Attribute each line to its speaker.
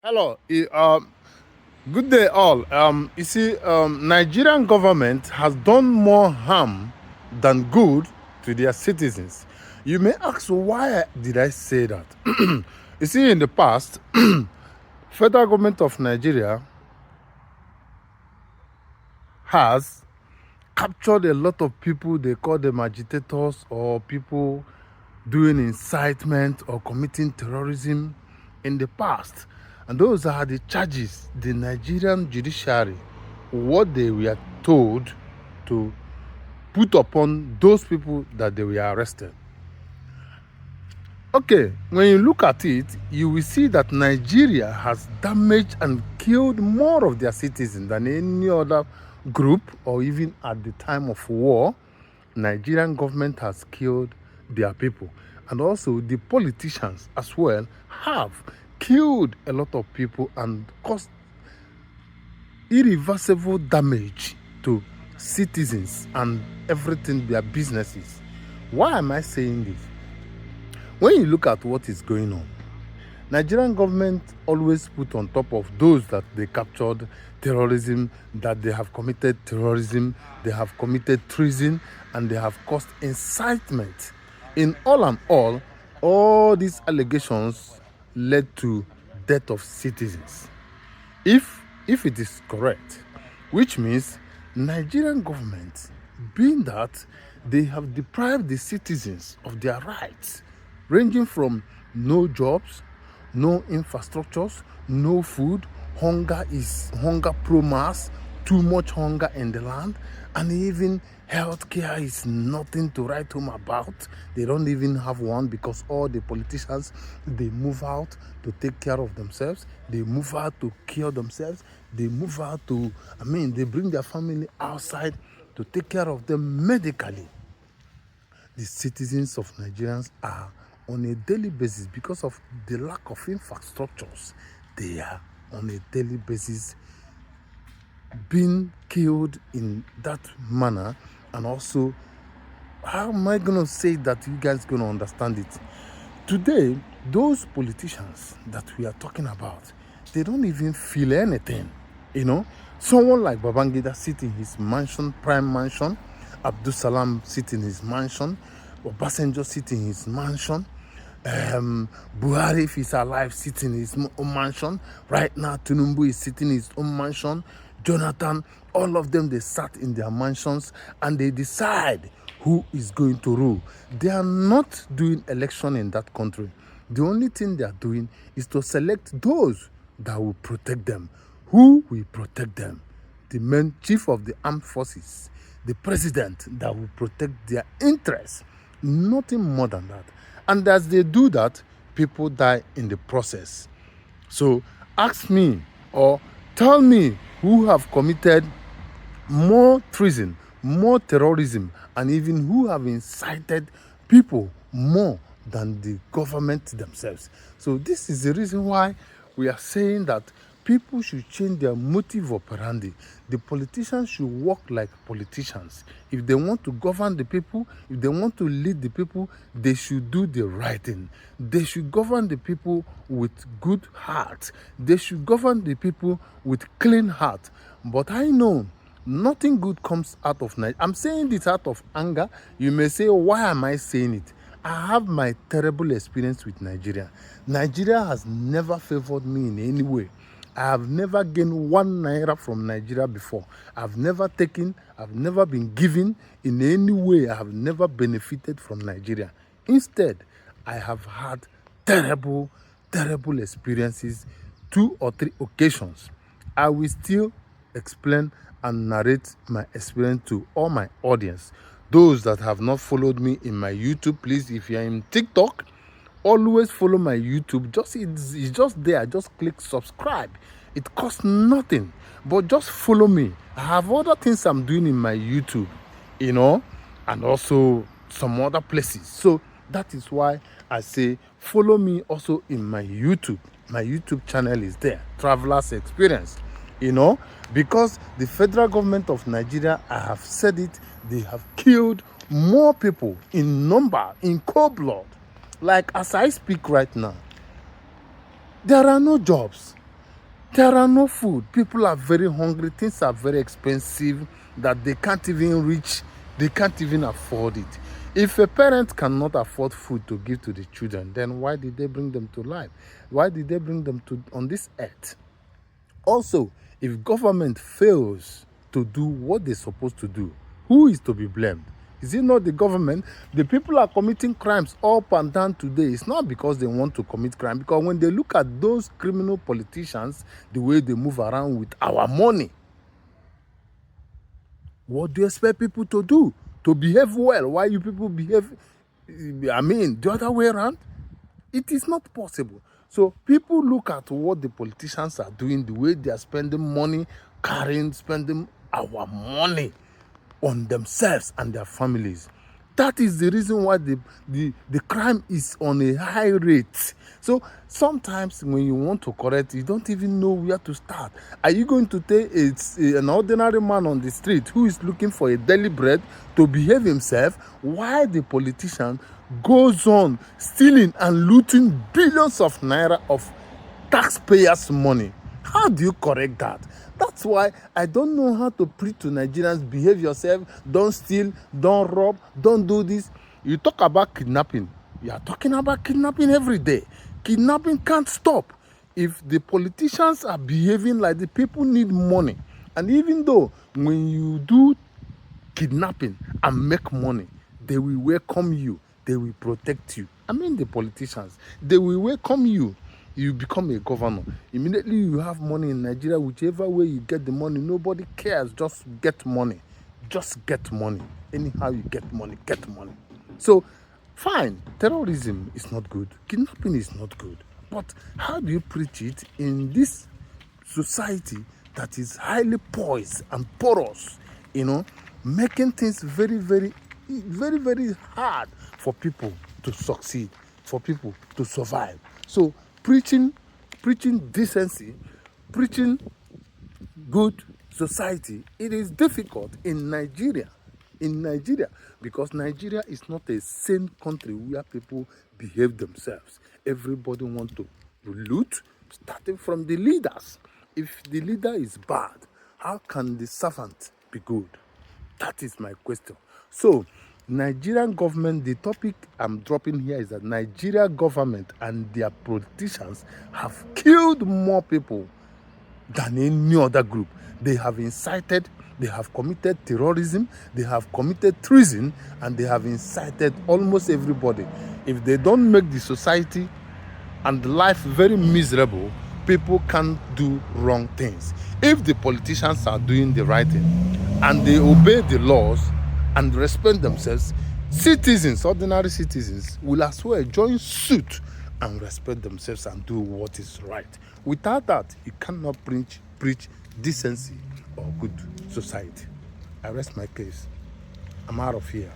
Speaker 1: Hello, good day all. You see, Nigerian government has done more harm than good to their citizens. You may ask, why did I say that? You see, in the past, federal government of Nigeria has captured a lot of people. They call them agitators or people doing incitement or committing terrorism in the past. And those are the charges the Nigerian judiciary, what they were told to put upon those people that they were arrested. Okay, when you look at it, you will see that Nigeria has damaged and killed more of their citizens than any other group, or even at the time of war. Nigerian government has killed their people. And also the politicians as well have killed a lot of people and caused irreversible damage to citizens and everything, their businesses. Why am I saying this? When you look at what is going on, Nigerian government always put on top of those that they captured terrorism, that they have committed terrorism, they have committed treason, and they have caused incitement. In all and all these allegations led to death of citizens. If it is correct, which means Nigerian government, being that they have deprived the citizens of their rights, ranging from no jobs, no infrastructures, no food, hunger pro mass, too much hunger in the land, and even healthcare is nothing to write home about. They don't even have one because all the politicians, they move out to take care of themselves, they move out to cure themselves, they move out to, they bring their family outside to take care of them medically. The citizens of Nigerians are on a daily basis, because of the lack of infrastructures, they are on a daily basis being killed in that manner. And also, how am I going to say that you guys going to understand it? Today, those politicians that we are talking about, they don't even feel anything. Someone like Babangida sitting in his mansion, prime mansion, Abdul Salam sitting in his mansion, Obasanjo sitting in his mansion, Buhari, if he's alive, sitting in his own mansion. Right now, Tinubu is sitting in his own mansion. Jonathan, all of them, they sat in their mansions and they decide who is going to rule. They are not doing election in that country. The only thing they are doing is to select those that will protect them. Who will protect them? The main chief of the armed forces, the president that will protect their interests. Nothing more than that. And as they do that, people die in the process. So ask me or tell me who have committed more treason, more terrorism, and even who have incited people more than the government themselves. So this is the reason why we are saying that people should change their motive operandi. The politicians should work like politicians. If they want to govern the people, if they want to lead the people, they should do the right thing. They should govern the people with good heart. They should govern the people with clean heart. But I know nothing good comes out of Nigeria. I'm saying this out of anger. You may say, why am I saying it? I have my terrible experience with Nigeria. Nigeria has never favored me in any way. I have never gained 1 naira from Nigeria before. I've never been given in any way. I have never benefited from Nigeria. Instead, I have had terrible experiences 2 or 3 occasions. I will still explain and narrate my experience to all my audience. Those that have not followed me in my YouTube, please, if you're in TikTok, always follow my YouTube. It's just there. Just click subscribe. It costs nothing, but just follow me. I have other things I'm doing in my YouTube, and also some other places. So that is why I say follow me also in my YouTube. My YouTube channel is there, Travelers Experience. Because the federal government of Nigeria, I have said it, they have killed more people in number, in cold blood. Like as I speak right now, there are no jobs. There are no food. People are very hungry. Things are very expensive that they can't even reach. They can't even afford it. If a parent cannot afford food to give to the children, then why did they bring them to life? Why did they bring them to on this earth? Also, if government fails to do what they're supposed to do, who is to be blamed? Is it not the government? The people are committing crimes up and down today. It's not because they want to commit crime, because when they look at those criminal politicians, the way they move around with our money, what do you expect people to do? To behave well? Why you people behave, the other way around? It is not possible. So people look at what the politicians are doing, the way they are spending money, spending our money on themselves and their families. That is the reason why the crime is on a high rate. So sometimes when you want to correct, you don't even know where to start. Are you going to take an ordinary man on the street who is looking for a daily bread to behave himself, while the politician goes on stealing and looting billions of naira of taxpayers' money? How do you correct that? That's why I don't know how to preach to Nigerians: behave yourself, don't steal, don't rob, don't do this. You talk about kidnapping. You are talking about kidnapping every day. Kidnapping can't stop. If the politicians are behaving like the people need money, and even though when you do kidnapping and make money, they will welcome you, they will protect you. The politicians, they will welcome you. You become a governor. Immediately you have money in Nigeria. Whichever way you get the money, nobody cares. Just get money. Just get money. Anyhow you get money, get money. So, fine, terrorism is not good. Kidnapping is not good. But how do you preach it in this society that is highly poised and porous, making things very, very, very, very hard for people to succeed, for people to survive? So, preaching decency, preaching good society, it is difficult in Nigeria. Because Nigeria is not a sane country where people behave themselves. Everybody wants to loot, starting from the leaders. If the leader is bad, how can the servant be good? That is my question. So, Nigerian government, the topic I'm dropping here is that Nigeria government and their politicians have killed more people than any other group. They have incited, they have committed terrorism, they have committed treason, and they have incited almost everybody. If they don't make the society and life very miserable, people can't do wrong things. If the politicians are doing the right thing and they obey the laws and respect themselves, citizens, ordinary citizens, will as well join suit and respect themselves and do what is right. Without that, you cannot preach decency or good society. I rest my case. I'm out of here.